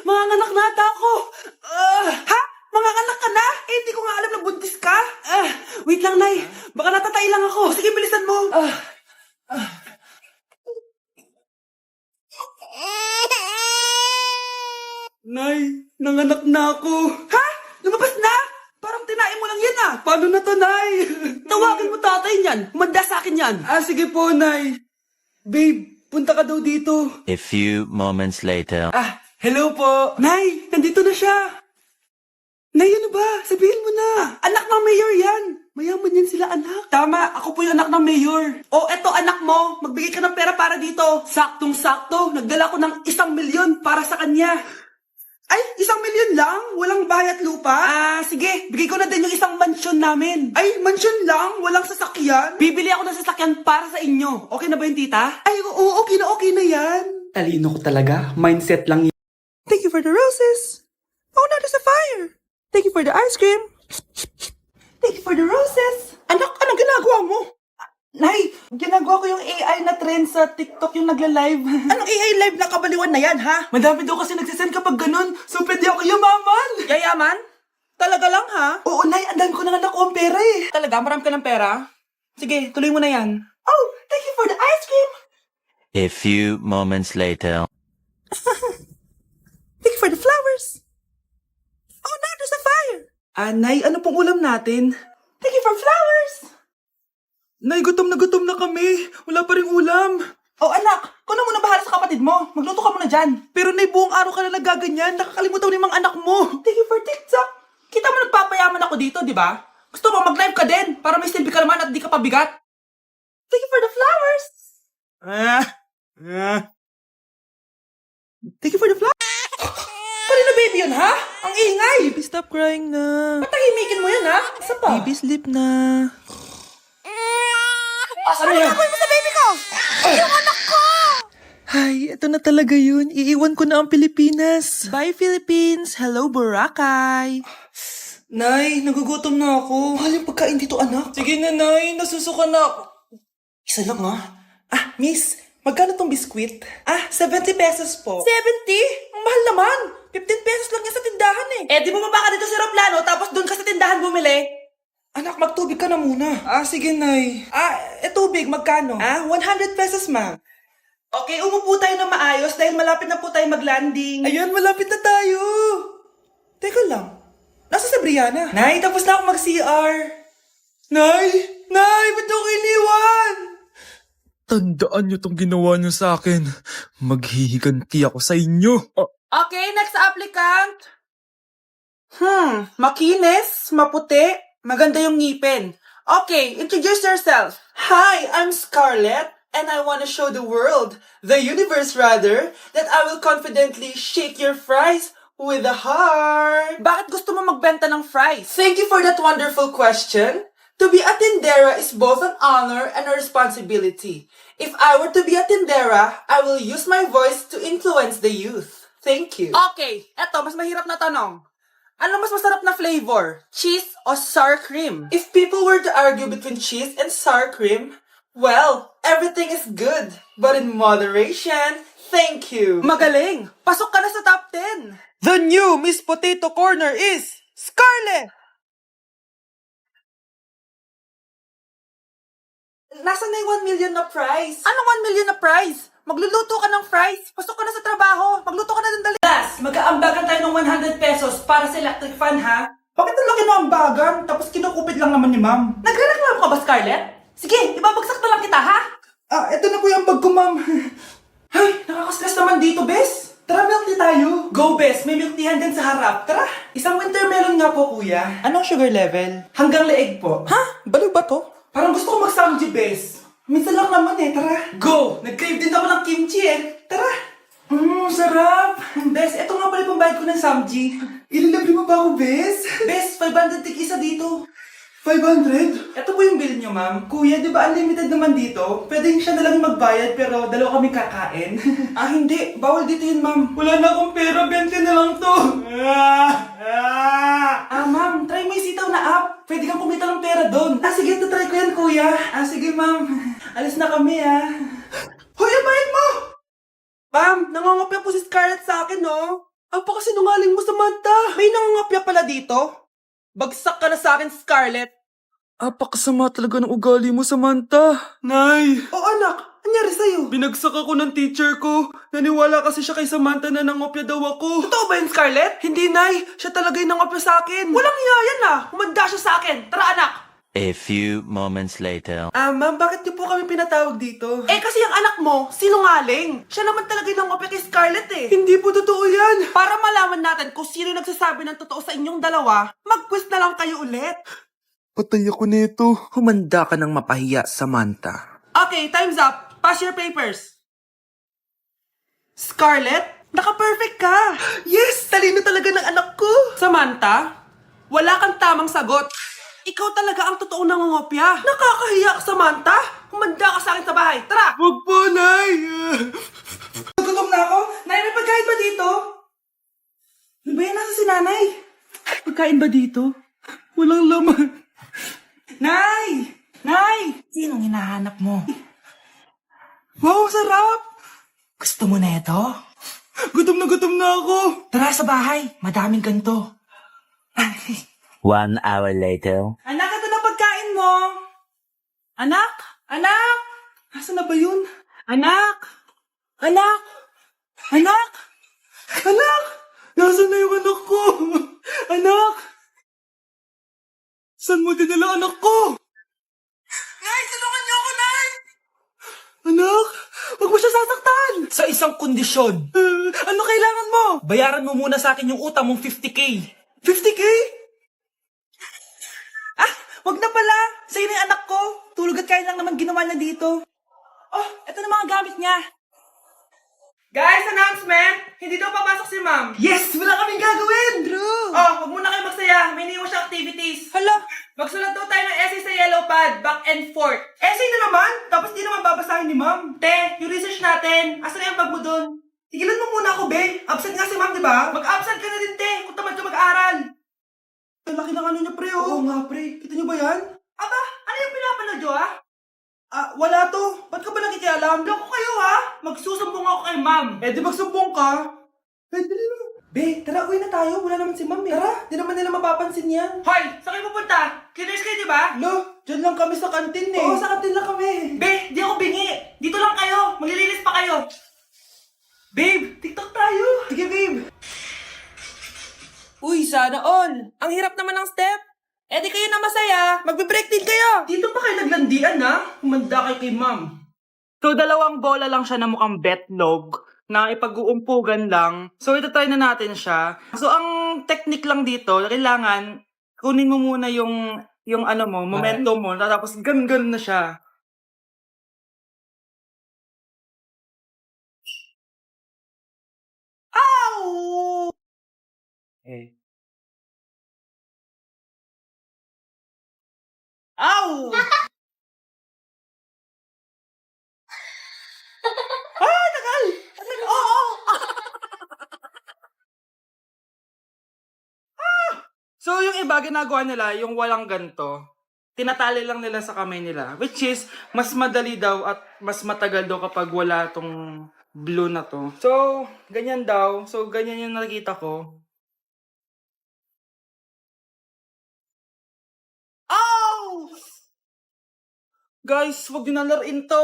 Manganganak na ata ako. Ha? Manganganak ka na? Eh, hindi ko nga alam na buntis ka. Wait lang, Nay. Baka natatay lang ako. Sige, bilisan mo. Nay, nanganak na ako. Ha? Lumabas na? Parang tinain mo lang yan ah. Paano na to, Nay? Tawagin mo tatay niyan. Humanda sa akin yan. Sige po, Nay. Babe, punta ka daw dito. A few moments later. Hello po. Nay, nandito na siya. Nay, ano ba? Sabihin mo na. Anak ng mayor yan. Mayaman yan sila, anak. Tama, ako po yung anak ng mayor. Eto anak mo. Magbigay ka ng pera para dito. Saktong-sakto. Nagdala ko ng 1,000,000 para sa kanya. Ay, 1,000,000 lang? Walang bahay at lupa? Sige. Bigay ko na din yung isang mansyon namin. Ay, mansyon lang? Walang sasakyan? Bibili ako ng sasakyan para sa inyo. Okay na ba yun, tita? Ay, oo, okay na yan. Talino ko talaga. Mindset lang yun. Thank you for the roses. Oh, no, there's a fire. Thank you for the ice cream. Thank you for the roses. Anak, anong ginagawa mo? Nay, ginagawa ko yung AI na trend sa TikTok yung nagla-live. Anong AI live na kabaliwan na yan, ha? Madami daw kasi nagsisend kapag ganun. So, pwede ako yumaman. Yayaman? Talaga lang, ha? Oo, Nay, andan ko na nga nakuha ang pera eh. Talaga? Marami ka ng pera? Sige, tuloy mo na yan. Oh, thank you for the ice cream. A few moments later. Thank you for the flowers. Oh, now there's a fire. Nay, ano pong ulam natin? Thank you for flowers. Nay, gutom na kami. Wala pa ring ulam. Anak, kung na muna bahala sa kapatid mo. Magluto ka muna dyan. Pero Nay, buong araw ka na nagaganyan. Nakakalimutan mo ng mga anak mo. Thank you for TikTok. Kita mo nagpapayaman ako dito, di ba? Gusto mo mag-live ka din para may silbi ka naman at di ka pabigat. Thank you for the flowers. Thank you for the flowers. Kanina baby yun, ha? Ang ingay. Baby, stop crying na. Patahimikin mo yan, ha? Isa pa. Baby, sleep na. Ano gagawin mo sa baby ko? Yung anak ko! Ay, ito na talaga yun. Iiwan ko na ang Pilipinas. Bye, Philippines. Hello, Boracay. Nay, nagugutom na ako. Mahal yung pagkain dito, anak. Sige na, Nay. Nasusuka na ako. Isa lang, ha? Miss, magkano tong biskwit? 70 pesos po. 70? Ang mahal naman. 15 pesos lang yan sa tindahan eh. Di bumaba ka dito sa aeroplano tapos doon ka sa tindahan bumili. Anak, magtubig ka na muna. Sige, Nay. Tubig, magkano? 100 pesos, ma. Okay, umupo tayo na maayos dahil malapit na po tayo mag-landing. Ayun, malapit na tayo. Teka lang. Nasa si Brianna? Nay, tapos na ako mag-CR. Nay, ba't ako iniwan? Tandaan niyo tong ginawa niyo sa akin. Maghihiganti ako sa inyo. Okay, next applicant. Makinis, maputi, maganda yung ngipin. Okay, introduce yourself. Hi, I'm Scarlett, and I want to show the world, the universe rather, that I will confidently shake your fries with a heart. Bakit gusto mo magbenta ng fries? Thank you for that wonderful question. To be a tindera is both an honor and a responsibility. If I were to be a tindera, I will use my voice to influence the youth. Thank you. Okay, eto, mas mahirap na tanong. Ano mas masarap na flavor? Cheese o sour cream? If people were to argue between cheese and sour cream, well, everything is good, but in moderation. Thank you. Magaling! Pasok ka na sa top 10. The new Miss Potato Corner is Scarlett! Nasaan na yung 1 million na prize? Anong 1 million na prize? Magluluto ka ng fries. Pasok ka na sa trabaho. Magluto ka na ng dali. Last, mag-aambagan tayo ng 100 pesos para sa electric fan, ha? Bakit ang laki ng ambagan? Tapos kinukupit lang naman ni ma'am. Nagre-reklamo ka ba, Scarlett? Sige, ibabagsak na lang kita, ha? Ito na po yung bag ko, ma'am. Ay, nakaka-stress naman dito, Bes. Tara, milk tea tayo. Go, Bes. May milk tea din sa harap. Tara. Isang winter melon nga po, kuya. Anong sugar level? Hanggang leeg po. Ha? Baliw ba to? Parang gusto ko mag-samji, Bes. Minsan lang naman eh, tara. Go! Nag-crave din ako ng kimchi eh. Tara. Sarap. Bes, eto nga pala pambayad ko ng samji. Ililibre mo ba ako, Bes? Bes, 500 tig isa dito. 500? Ito po yung bill nyo, ma'am. Kuya, di ba unlimited naman dito? Pwedeng siya na lang magbayad pero dalawa kami kakain. Hindi. Bawal dito yun, ma'am. Wala na akong pera. 20 na lang to. Ma'am. Try mo yung sitaw na app. Pwede kang kumita ng pera doon. Sige. Try ko yan, kuya. Sige, ma'am. Alis na kami, Hoy, abayin mo! Ma'am, nangangopya po si Scarlett sa akin, no? Apakasinungaling mo, Samantha. May nangangapya pala dito. Bagsak ka na sa akin, Scarlett. Apakasama talaga ng ugali mo, Samantha. Nay! O anak, anyari sa'yo? Binagsak ako ng teacher ko. Naniwala kasi siya kay Samantha na nangopya daw ako. Totoo ba yun, Scarlett? Hindi, Nay. Siya talaga yung nangopya sa akin. Walang iya yan ah. Humanda siya sa akin. Tara, anak. A few moments later. Ma'am, bakit niyo po kami pinatawag dito? Kasi yung anak mo, sinungaling. Siya naman talaga yung nangopya kay Scarlett eh. Hindi po totoo yan. Para malaman natin kung sino nagsasabi ng totoo sa inyong dalawa, mag-quiz na lang kayo ulit. Patay ako nito. Humanda ka ng mapahiya, Samantha. Okay, time's up. Pass your papers. Scarlett, naka-perfect ka. Yes! Talino talaga ng anak ko. Samantha, wala kang tamang sagot. Ikaw talaga ang totoong nangungopya. Nakakahiya ka, Samantha. Humanda ka sa akin sa bahay. Tara! Huwag po, Nay. Gutom na ako. Nay, may pagkain ba dito? Ano ba yan? Nasa si Nanay? Pagkain ba dito? Walang laman. Nay! Nay! Sinong hinahanap mo? Wow, sarap! Gusto mo na ito? Gutom na ako. Tara sa bahay, madaming ganito. 1 hour later. Anak, ito na pagkain mo. Anak? Anak? Nasaan na ba yun? Anak? Anak? Anak? Anak? Nasaan na yung anak ko? Anak? Saan mo dinala anak ko? Nay, tulungan niyo ako, Nay! Anak, huwag mo siya sasaktan! Sa isang kondisyon, Ano kailangan mo? bayaran mo muna sa akin yung utang mong 50K. 50K? Wag na pala. Sa'yo na yung anak ko. Tulog at kain lang naman ginawa niya dito. Oh, eto na mga gamit niya. Guys, announcement! Hindi daw papasok si ma'am. Yes! Wala kaming gagawin! True! Oh, wag muna kayo magsaya. May iniwan siya activities. Hala! Magsulat daw tayo ng essay sa yellow pad, back and forth. Essay na naman? Tapos di naman babasahin ni ma'am. Te, yung research natin. Asan na yung bag mo dun? Tigilan mo muna ako, be. Absent nga si ma'am, di ba? Mag-absent ka na din, te. Kung tamad ka mag-aral. Ang laki ng ano niya, pre, oh. Oo nga, pre. Kita niyo ba yan? Aba, ano yung pinapanood nyo, ha? Wala to. Ba't ka ba nakikialam? Loko kayo, ha? Magsusumbong ako kay ma'am. Di magsumbong ka. Dali na. Be, tara, uwi na tayo. Wala naman si ma'am, eh. Tara, di naman nila mapapansin yan. Hoy, saan kayo pupunta? Cleaners kayo, di ba? Lo, dyan lang kami sa kantin, eh. Oo, sa kantin lang kami. Be, di ako bingi. Dito lang kayo. Maglilinis pa kayo. Babe, TikTok tayo. Sige, babe. Uy, sana all. Ang hirap naman ng step. Di kayo na masaya. Magbe-break din kayo. Dito pa kayo naglandian, ha? Humanda kayo kay ma'am. So, dalawang bola lang siya na mukhang betlog na ipag-uumpugan lang. So, ito try na natin siya. So, ang technique lang dito, kailangan kunin mo muna yung ano mo, momentum mo, tapos gan na siya. Ow! Ow! Tagal! Oo! So, yung iba, ginagawa nila, yung walang ganto, tinatali lang nila sa kamay nila. Which is, mas madali daw at mas matagal daw kapag wala tong blue na to. So, ganyan daw. So, ganyan yung nakikita ko. Ow! Guys, wag nyo na laruin to.